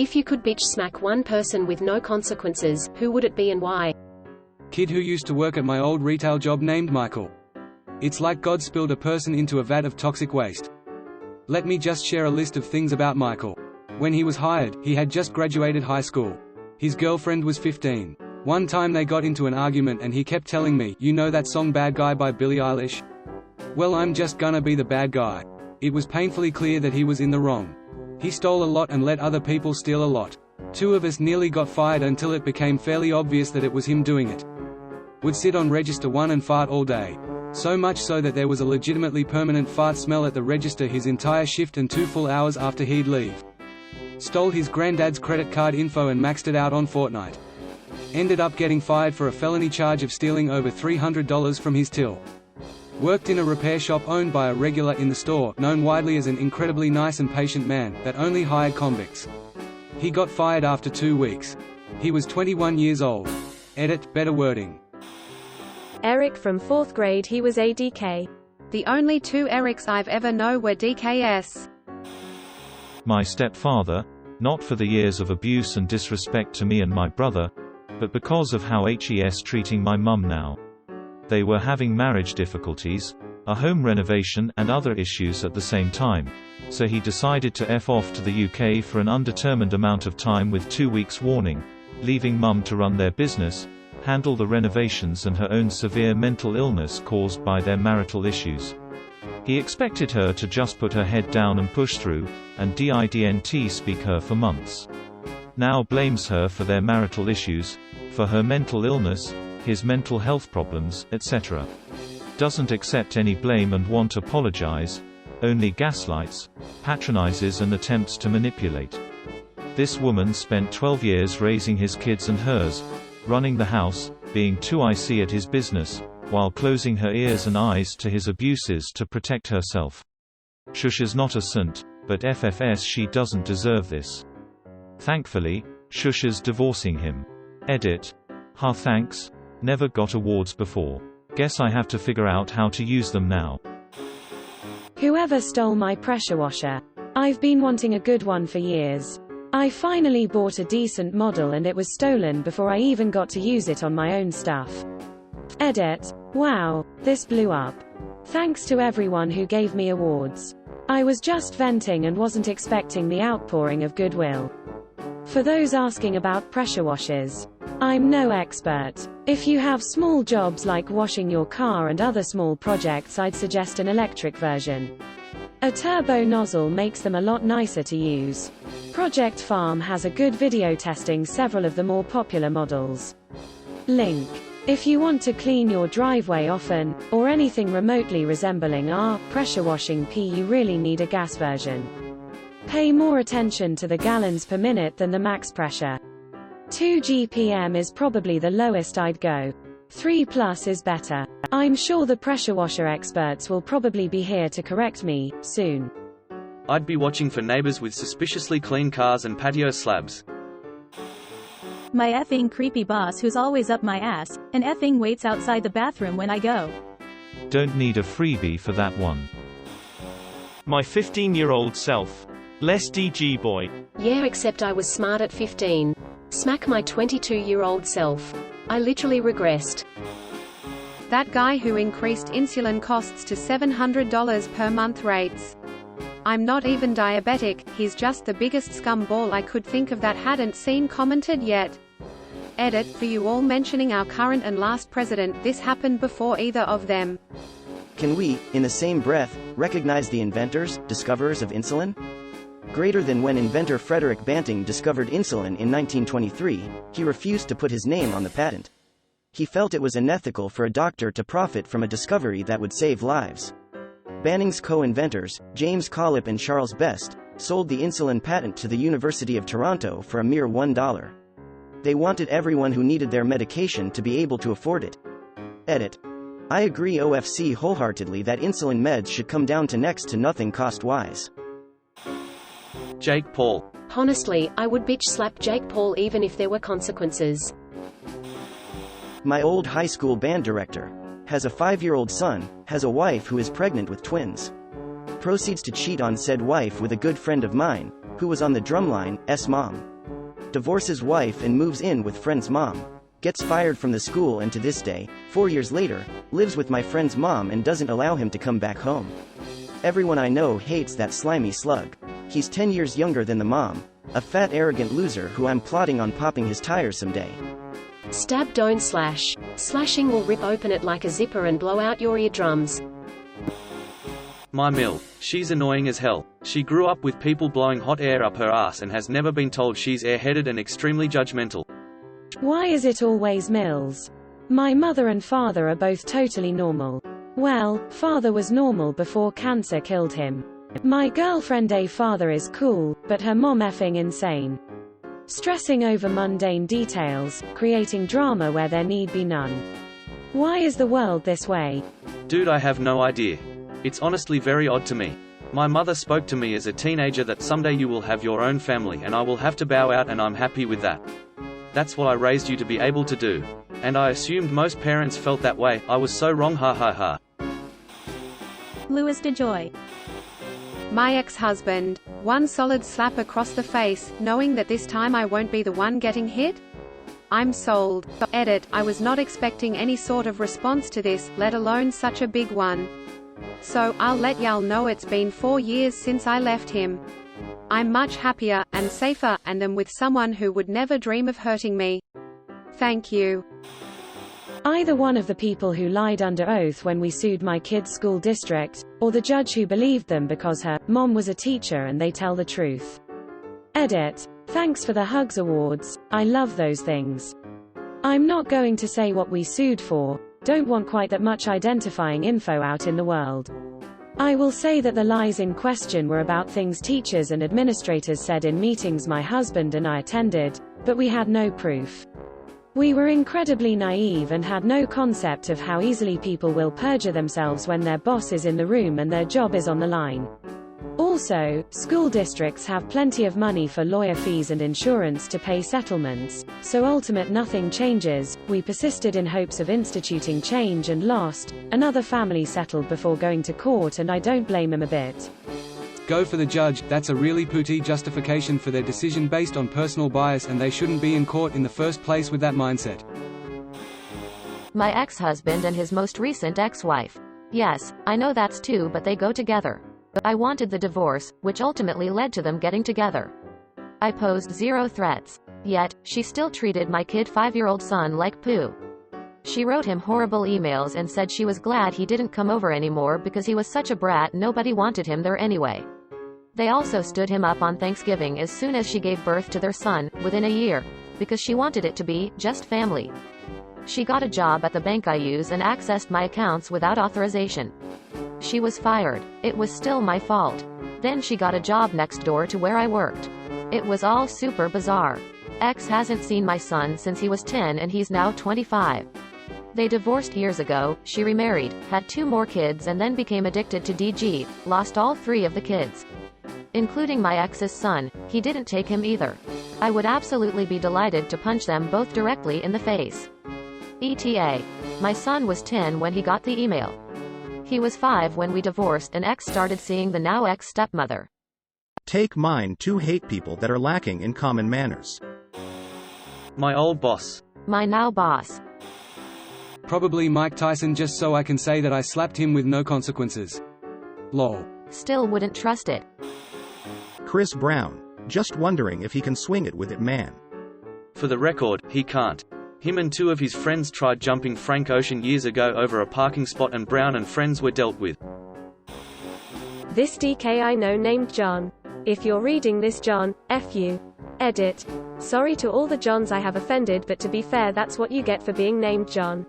If you could bitch smack one person with no consequences, who would it be and why? Kid who used to work at my old retail job named Michael. It's like God spilled a person into a vat of toxic waste. Let me just share a list of things about Michael. When he was hired, he had just graduated high school. His girlfriend was 15. One time they got into an argument and he kept telling me, "You know that song Bad Guy by Billie Eilish? Well, I'm just gonna be the bad guy." It was painfully clear that he was in the wrong. He stole a lot and let other people steal a lot. Two of us nearly got fired until it became fairly obvious that it was him doing it. Would sit on register 1 and fart all day. So much so that there was a legitimately permanent fart smell at the register his entire shift and 2 full hours after he'd leave. Stole his granddad's credit card info and maxed it out on Fortnite. Ended up getting fired for a felony charge of stealing over $300 from his till. Worked in a repair shop owned by a regular in the store, known widely as an incredibly nice and patient man, that only hired convicts. He got fired after 2 weeks. He was 21 years old. Edit, better wording. Eric from 4th grade, he was a DK. The only 2 Erics I've ever known were DKS. My stepfather, not for the years of abuse and disrespect to me and my brother, but because of how he's treating my mum now. They were having marriage difficulties, a home renovation and other issues at the same time, so he decided to F off to the UK for an undetermined amount of time with 2 weeks warning, leaving mum to run their business, handle the renovations and her own severe mental illness caused by their marital issues. He expected her to just put her head down and push through, and didn't speak her for months. Now blames her for their marital issues, for her mental illness, his mental health problems, etc. Doesn't accept any blame and won't apologize, only gaslights, patronizes and attempts to manipulate. This woman spent 12 years raising his kids and hers, running the house, being too icy at his business, while closing her ears and eyes to his abuses to protect herself. Shush is not a saint, but FFS she doesn't deserve this. Thankfully, Shush is divorcing him. Edit. Ha thanks, never got awards before. Guess I have to figure out how to use them now. Whoever stole my pressure washer? I've been wanting a good one for years. I finally bought a decent model and it was stolen before I even got to use it on my own stuff. Edit. Wow, this blew up. Thanks to everyone who gave me awards. I was just venting and wasn't expecting the outpouring of goodwill. For those asking about pressure washers, I'm no expert. If you have small jobs like washing your car and other small projects, I'd suggest an electric version. A turbo nozzle makes them a lot nicer to use. Project Farm has a good video testing several of the more popular models. Link. If you want to clean your driveway often, or anything remotely resembling pressure washing you really need a gas version. Pay more attention to the gallons per minute than the max pressure. 2 GPM is probably the lowest I'd go. 3+ is better. I'm sure the pressure washer experts will probably be here to correct me soon. I'd be watching for neighbors with suspiciously clean cars and patio slabs. My effing creepy boss who's always up my ass, and effing waits outside the bathroom when I go. Don't need a freebie for that one. My 15-year-old self. Less DG boy. Yeah, except I was smart at 15. Smack my 22-year-old self. I literally regressed. That guy who increased insulin costs to $700 per month rates. I'm not even diabetic, he's just the biggest scumball I could think of that hadn't seen commented yet. Edit. For you all mentioning our current and last president, this happened before either of them. Can we, in the same breath, recognize the inventors, discoverers of insulin? Greater than when inventor Frederick Banting discovered insulin in 1923, he refused to put his name on the patent. He felt it was unethical for a doctor to profit from a discovery that would save lives. Banting's co-inventors, James Collip and Charles Best, sold the insulin patent to the University of Toronto for a mere $1. They wanted everyone who needed their medication to be able to afford it. Edit. I agree OFC wholeheartedly that insulin meds should come down to next to nothing cost-wise. Jake Paul. Honestly, I would bitch slap Jake Paul even if there were consequences. My old high school band director. Has a 5-year-old son, has a wife who is pregnant with twins. Proceeds to cheat on said wife with a good friend of mine, who was on the drumline, mom. Divorces wife and moves in with friend's mom. Gets fired from the school and to this day, 4 years later, lives with my friend's mom and doesn't allow him to come back home. Everyone I know hates that slimy slug. He's 10 years younger than the mom, a fat arrogant loser who I'm plotting on popping his tires someday. Stab, don't slash. Slashing will rip open it like a zipper and blow out your eardrums. My Mill. She's annoying as hell. She grew up with people blowing hot air up her ass and has never been told she's airheaded and extremely judgmental. Why is it always Mills? My mother and father are both totally normal. Well, father was normal before cancer killed him. My girlfriend A father is cool, but her mom effing insane. Stressing over mundane details, creating drama where there need be none. Why is the world this way? Dude, I have no idea. It's honestly very odd to me. My mother spoke to me as a teenager that someday you will have your own family and I will have to bow out, and I'm happy with that. That's what I raised you to be able to do. And I assumed most parents felt that way. I was so wrong, ha ha ha. Louis DeJoy. My ex-husband. One solid slap across the face, knowing that this time I won't be the one getting hit? I'm sold. Edit, I was not expecting any sort of response to this, let alone such a big one. So, I'll let y'all know it's been 4 years since I left him. I'm much happier, and safer, and am with someone who would never dream of hurting me. Thank you. Either one of the people who lied under oath when we sued my kid's school district, or the judge who believed them because her mom was a teacher and they tell the truth. Edit. Thanks for the hugs awards, I love those things. I'm not going to say what we sued for, don't want quite that much identifying info out in the world. I will say that the lies in question were about things teachers and administrators said in meetings my husband and I attended, but we had no proof. We were incredibly naive and had no concept of how easily people will perjure themselves when their boss is in the room and their job is on the line. Also, school districts have plenty of money for lawyer fees and insurance to pay settlements, so ultimate nothing changes. We persisted in hopes of instituting change and lost. Another family settled before going to court, and I don't blame him a bit. Go for the judge. That's a really pooty justification for their decision based on personal bias, and they shouldn't be in court in the first place with that mindset. My ex-husband and his most recent ex-wife. Yes, I know that's two, but they go together. I wanted the divorce, which ultimately led to them getting together. I posed 0 threats. Yet, she still treated my kid 5-year-old son like poo. She wrote him horrible emails and said she was glad he didn't come over anymore because he was such a brat, nobody wanted him there anyway. They also stood him up on Thanksgiving as soon as she gave birth to their son, within a year, because she wanted it to be just family. She got a job at the bank I use and accessed my accounts without authorization. She was fired. It was still my fault. Then she got a job next door to where I worked. It was all super bizarre. Ex hasn't seen my son since he was 10 and he's now 25. They divorced years ago, she remarried, had 2 more kids and then became addicted to DG, lost all 3 of the kids. Including my ex's son, he didn't take him either. I would absolutely be delighted to punch them both directly in the face. ETA. My son was 10 when he got the email. He was 5 when we divorced and ex started seeing the now ex-stepmother. Take mine. 2 hate people that are lacking in common manners. My old boss. My now boss. Probably Mike Tyson, just so I can say that I slapped him with no consequences. Lol. Still wouldn't trust it. Chris Brown. Just wondering if he can swing it with it, man. For the record, he can't. Him and 2 of his friends tried jumping Frank Ocean years ago over a parking spot and Brown and friends were dealt with. This DK I know named John. If you're reading this, John, F you. Edit. Sorry to all the Johns I have offended, but to be fair, that's what you get for being named John.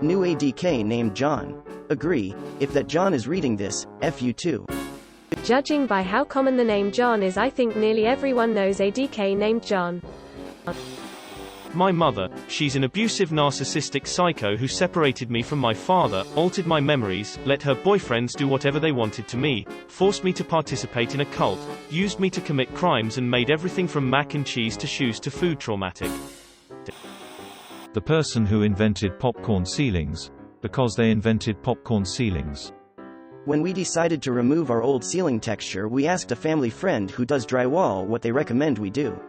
New ADK named John. Agree. If that John is reading this, F you too. Judging by how common the name John is, I think nearly everyone knows a DK named John. My mother. She's an abusive narcissistic psycho who separated me from my father, altered my memories, let her boyfriends do whatever they wanted to me, forced me to participate in a cult, used me to commit crimes and made everything from mac and cheese to shoes to food traumatic. The person who invented popcorn ceilings. Because they invented popcorn ceilings. When we decided to remove our old ceiling texture, we asked a family friend who does drywall what they recommend we do.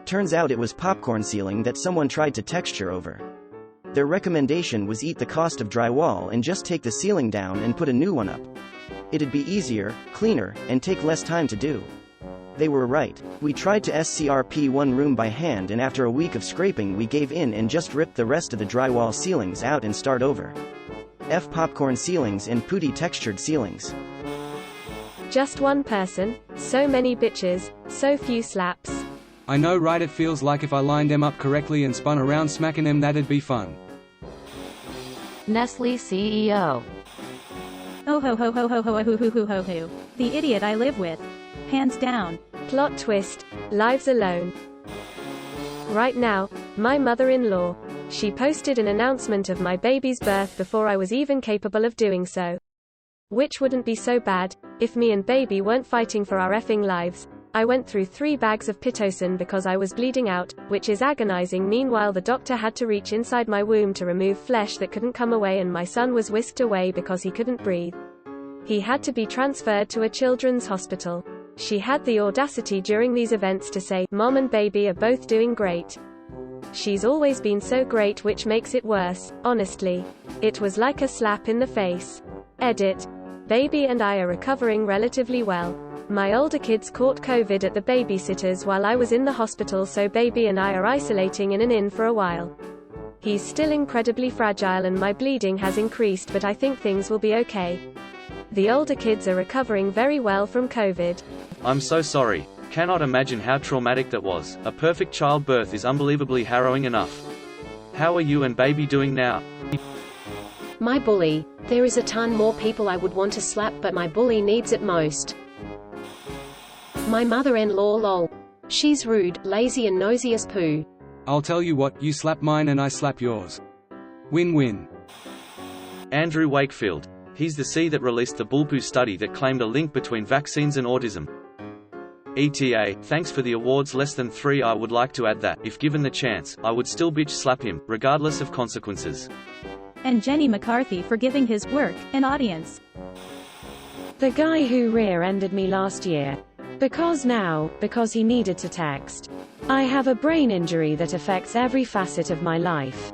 Turns out it was popcorn ceiling that someone tried to texture over. Their recommendation was eat the cost of drywall and just take the ceiling down and put a new one up. It'd be easier, cleaner, and take less time to do. They were right. We tried to SCRP one room by hand, and after a week of scraping we gave in and just ripped the rest of the drywall ceilings out and start over. F popcorn ceilings and putty textured ceilings. Just one person, so many bitches, so few slaps. I know, right? It feels like if I lined them up correctly and spun around smacking them, that'd be fun. Nestle CEO. Oh ho ho ho ho ho ho ho ho ho ho. The idiot I live with. Hands down. Plot twist, lives alone. Right now, my mother-in-law. She posted an announcement of my baby's birth before I was even capable of doing so. Which wouldn't be so bad, if me and baby weren't fighting for our effing lives. I went through 3 bags of Pitocin because I was bleeding out, which is agonizing. Meanwhile, the doctor had to reach inside my womb to remove flesh that couldn't come away, and my son was whisked away because he couldn't breathe. He had to be transferred to a children's hospital. She had the audacity during these events to say, "Mom and baby are both doing great." She's always been so great, which makes it worse, honestly. It was like a slap in the face. Edit. Baby and I are recovering relatively well. My older kids caught COVID at the babysitters while I was in the hospital, so baby and I are isolating in an inn for a while. He's still incredibly fragile and my bleeding has increased, but I think things will be okay. The older kids are recovering very well from COVID. I'm so sorry. Cannot imagine how traumatic that was. A perfect childbirth is unbelievably harrowing enough. How are you and baby doing now? My bully. There is a ton more people I would want to slap, but my bully needs it most. My mother-in-law lol. She's rude, lazy and nosy as poo. I'll tell you what, you slap mine and I slap yours. Win-win. Andrew Wakefield. He's the C that released the Bullpoo study that claimed a link between vaccines and autism. ETA, thanks for the awards. Less than 3. I would like to add that, if given the chance, I would still bitch slap him, regardless of consequences. And Jenny McCarthy for giving his work an audience. The guy who rear-ended me last year. Because he needed to text. I have a brain injury that affects every facet of my life.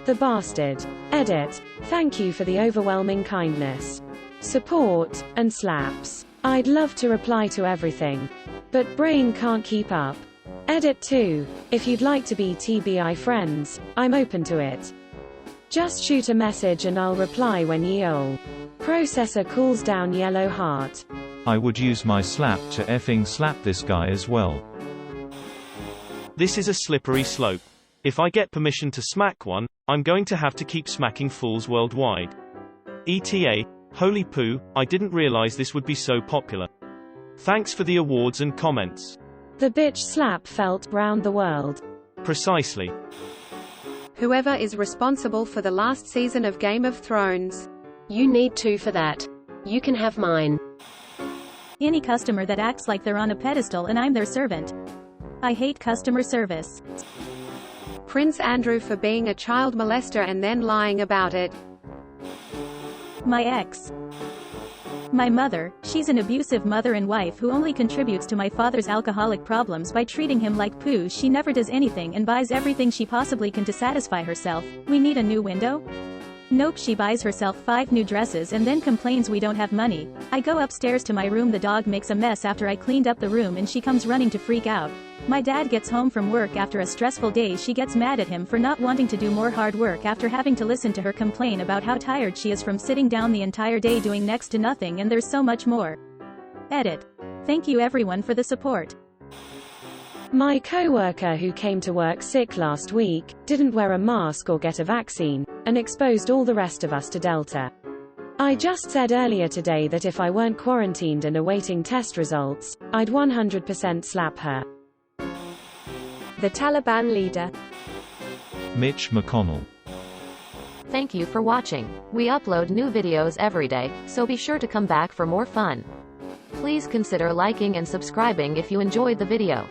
The bastard. Edit. Thank you for the overwhelming kindness, support, and slaps. I'd love to reply to everything, but brain can't keep up. Edit 2. If you'd like to be TBI friends, I'm open to it. Just shoot a message and I'll reply when ye ol. Processor cools down yellow heart. I would use my slap to effing slap this guy as well. This is a slippery slope. If I get permission to smack one, I'm going to have to keep smacking fools worldwide. ETA, holy poo, I didn't realize this would be so popular. Thanks for the awards and comments. The bitch slap felt round the world. Precisely. Whoever is responsible for the last season of Game of Thrones. You need 2 for that. You can have mine. Any customer that acts like they're on a pedestal and I'm their servant. I hate customer service. Prince Andrew for being a child molester and then lying about it. My ex. My mother, she's an abusive mother and wife who only contributes to my father's alcoholic problems by treating him like poo. She never does anything and buys everything she possibly can to satisfy herself. We need a new window? Nope, she buys herself 5 new dresses and then complains we don't have money. I go upstairs to my room, the dog makes a mess after I cleaned up the room and she comes running to freak out. My dad gets home from work after a stressful day. She gets mad at him for not wanting to do more hard work after having to listen to her complain about how tired she is from sitting down the entire day doing next to nothing, and there's so much more. Edit. Thank you everyone for the support. My coworker who came to work sick last week, didn't wear a mask or get a vaccine, and exposed all the rest of us to Delta. I just said earlier today that if I weren't quarantined and awaiting test results, I'd 100% slap her. The Taliban leader. Mitch McConnell. Thank you for watching. We upload new videos every day, so be sure to come back for more fun. Please consider liking and subscribing if you enjoyed the video.